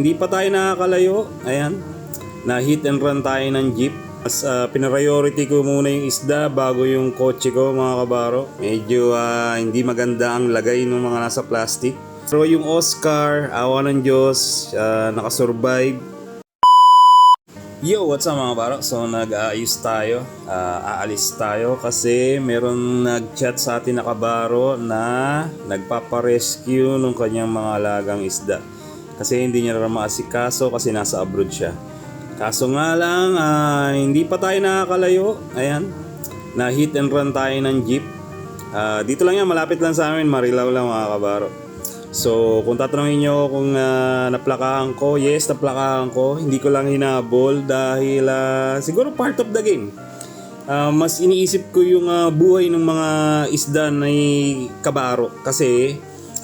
Hindi pa tayo nakakalayo. Ayan. Na hit and run tayo ng jeep. Mas pinariority ko muna yung isda bago yung kotse ko, mga kabaro. Medyo hindi maganda ang lagay ng mga nasa plastic. Pero yung Oscar, awa ng Diyos, nakasurvive. Yo, what's up mga kabaro? So nag-aayos tayo, aalis tayo kasi meron nag-chat sa atin na kabaro na nagpaparescue ng kanyang mga alagang isda. Kasi hindi niya na maasikaso kasi nasa abroad siya. Kaso nga lang, hindi pa tayo nakakalayo. Ayan, na hit and run tayo ng jeep. Dito lang yan, malapit lang sa amin, Marilao lang mga kabaro. So kung tatanungin nyo kung naplakahan ko, yes, naplakahan ko. Hindi ko lang hinabol dahil siguro part of the game. Mas iniisip ko yung buhay ng mga isda na kabaro. Kasi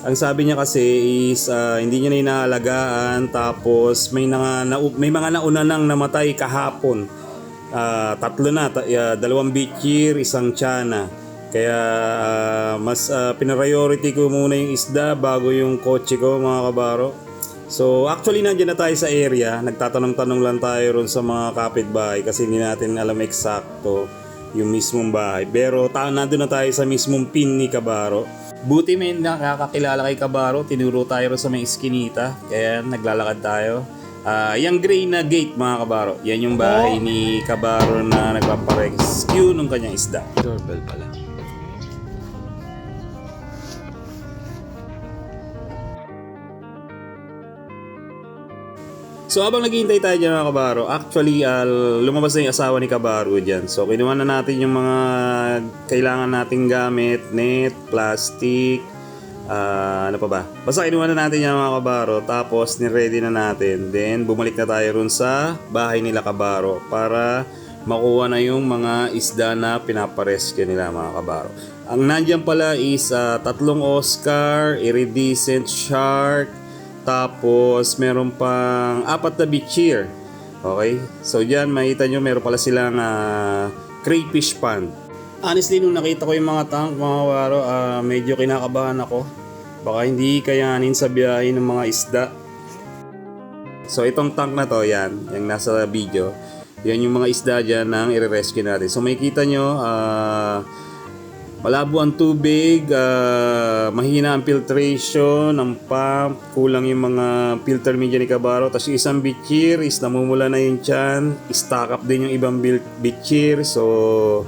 ang sabi niya kasi is hindi niya na inaalagaan, tapos may mga nauna nang namatay kahapon. Tatlo na, dalawang bichir, isang tiana. Kaya mas pinariority ko muna yung isda bago yung kotse ko, mga kabaro. So actually nandiyan na tayo sa area, nagtatanong-tanong lang tayo ron sa mga kapitbahay kasi hindi natin alam eksakto yung mismong bahay. Pero nandun na tayo sa mismong pin ni kabaro. Buti may nakakakilala kay kabaro, tinuro tayo ron sa may iskinita, kaya naglalakad tayo. Yung gray na gate, mga kabaro, yan yung bahay ni kabaro na nagpaparescue ng kanyang isda. Doorbell pala. So habang naghihintay tayo dyan mga kabaro, actually lumabas na yung asawa ni kabaro dyan. So kinuha na natin yung mga kailangan nating gamit, net, plastic, ano pa ba? Basta kinuha na natin yung mga kabaro, tapos niready na natin. Then bumalik na tayo ron sa bahay nila kabaro para makuha na yung mga isda na pinaparescue nila mga kabaro. Ang nandyan pala is tatlong Oscar, iridescent shark, tapos meron pang 4 na bichir. Okay? So dyan makita nyo meron pala silang crayfish pond. Honestly nung nakita ko yung mga tank mga kabaro, medyo kinakabahan ako. Baka hindi kayanin sa biyahe ng mga isda. So itong tank na to, yan, yung nasa video, yan yung mga isda dyan na i-rescue natin. So makikita nyo, malabo ang tubig, mahina ang filtration ng pump, kulang yung mga filter media ni kabaro. Tapos yung isang bichir is namumula na yung tiyan, stock up din yung ibang bichir, so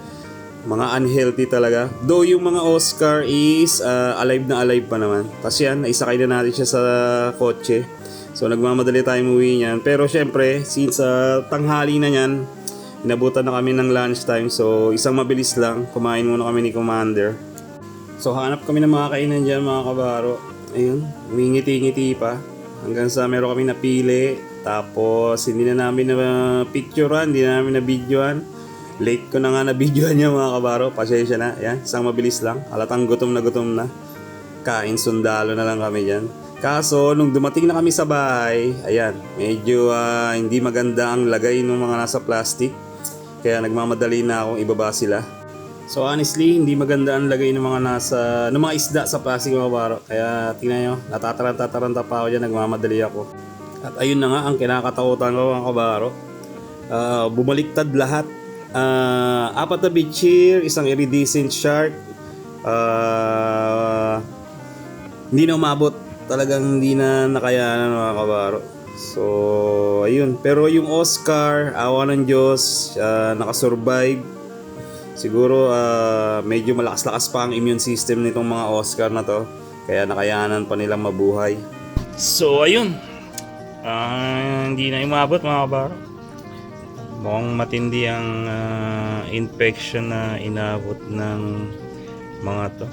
mga unhealthy talaga. Though yung mga Oscar is alive na alive pa naman. Tapos yan, naisakay na natin siya sa kotse. So nagmamadali tayo umuwi niyan. Pero syempre, since tanghali na yan, inabutan na kami ng lunch time, so isang mabilis lang, kumain muna kami ni Commander. So hanap kami ng mga kainan dyan mga kabaro. Ayun, umingiti-ngiti pa hanggang sa meron kami napili. Tapos hindi na namin na picturean, hindi na namin na videoan. Late ko na nga na videoan niya mga kabaro, pasensya na. Yan, isang mabilis lang, halatang gutom na kain sundalo na lang kami dyan. Kaso nung dumating na kami sa bahay, ayan, medyo hindi maganda ang lagay ng mga nasa plastic. Kaya nagmamadali na akong ibaba sila. So honestly, hindi maganda ang lagay ng mga isda sa plastic mga kabaro. Kaya tingnan nyo, natataranta pa ako dyan, nagmamadali ako. At ayun na nga ang kinakatakutan ko mga kabaro. Bumaliktad lahat. 4 na bichir, isang iridescent shark. Hindi na umabot. Talagang hindi na nakayanan mga kabaro. So, ayun. Pero yung Oscar, awa ng Diyos, nakasurvive. Siguro, medyo malakas-lakas pa ang immune system nitong mga Oscar na to. Kaya nakayanan pa nilang mabuhay. So, ayun. Hindi na umabot mga kabaro. Mukhang matindi ang infection na inabot ng mga to.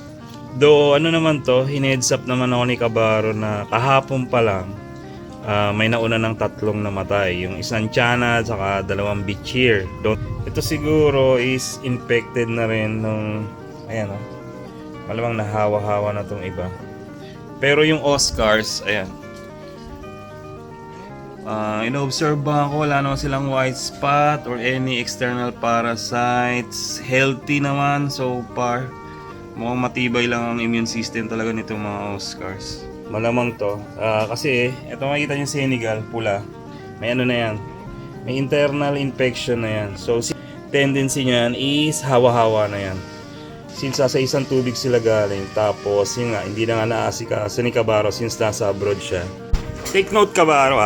Though ano naman to, hineads up naman ako ni kabaro na kahapon pa lang may nauna ng 3 namatay. Yung isang tiana at saka 2 bichir. Ito siguro is infected na rin nung, ayan o, malamang nahawa-hawa na tong iba. Pero yung Oscars, ayan, ino-observe ko, wala naman silang white spot or any external parasites. Healthy naman so far. Mukhang matibay lang ang immune system talaga nitong mga Oscars. Malamang to. Kasi ito makikita niyo Senegal, pula. May ano na yan. May internal infection na yan. So tendency niyan is hawa-hawa na yan. Since sa isang tubig sila galing, tapos yun nga, hindi na nga naasikaso ni Kabaro since nasa abroad siya. Take note Kabaro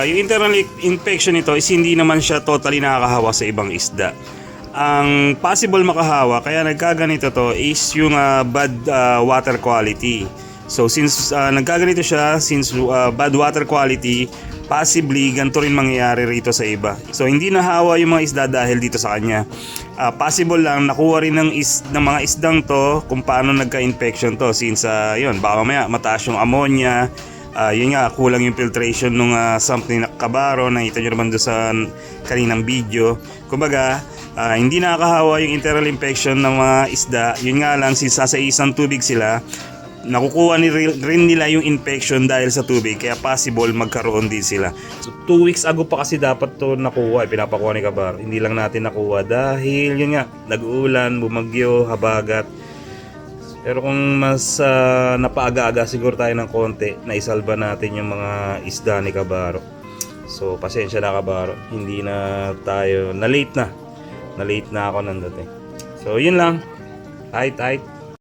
yung internal infection nito is hindi naman siya totally nakakahawa sa ibang isda. Ang possible makahawa kaya nagkaganito to is yung bad water quality. So since nagkaganito siya, since bad water quality, possibly ganito rin mangyayari rito sa iba. So hindi nahawa yung mga isda dahil dito sa kanya. Possible lang nakuha rin ng mga isdang to kung paano nagka-infection to since yun, baka mamaya mataas yung ammonia. Yun nga, kulang yung filtration ng sump ni Kabaro. Nakita nyo naman doon sa kaninang video. Kumbaga, hindi nakakahawa yung internal infection ng mga isda. Yun nga lang, since sa isang tubig sila, nakukuha rin nila yung infection dahil sa tubig, kaya possible magkaroon din sila. So 2 weeks ago pa kasi dapat to nakuha, pinapakuha ni Kabaro. Hindi lang natin nakuha dahil yun nga, nag-uulan, bumagyo, habagat. Pero kung mas napaaga-aga siguro tayo ng konti, naisalba natin yung mga isda ni Kabaro. So pasensya na Kabaro, hindi na tayo, na late na ako nandating. So yun lang, tight.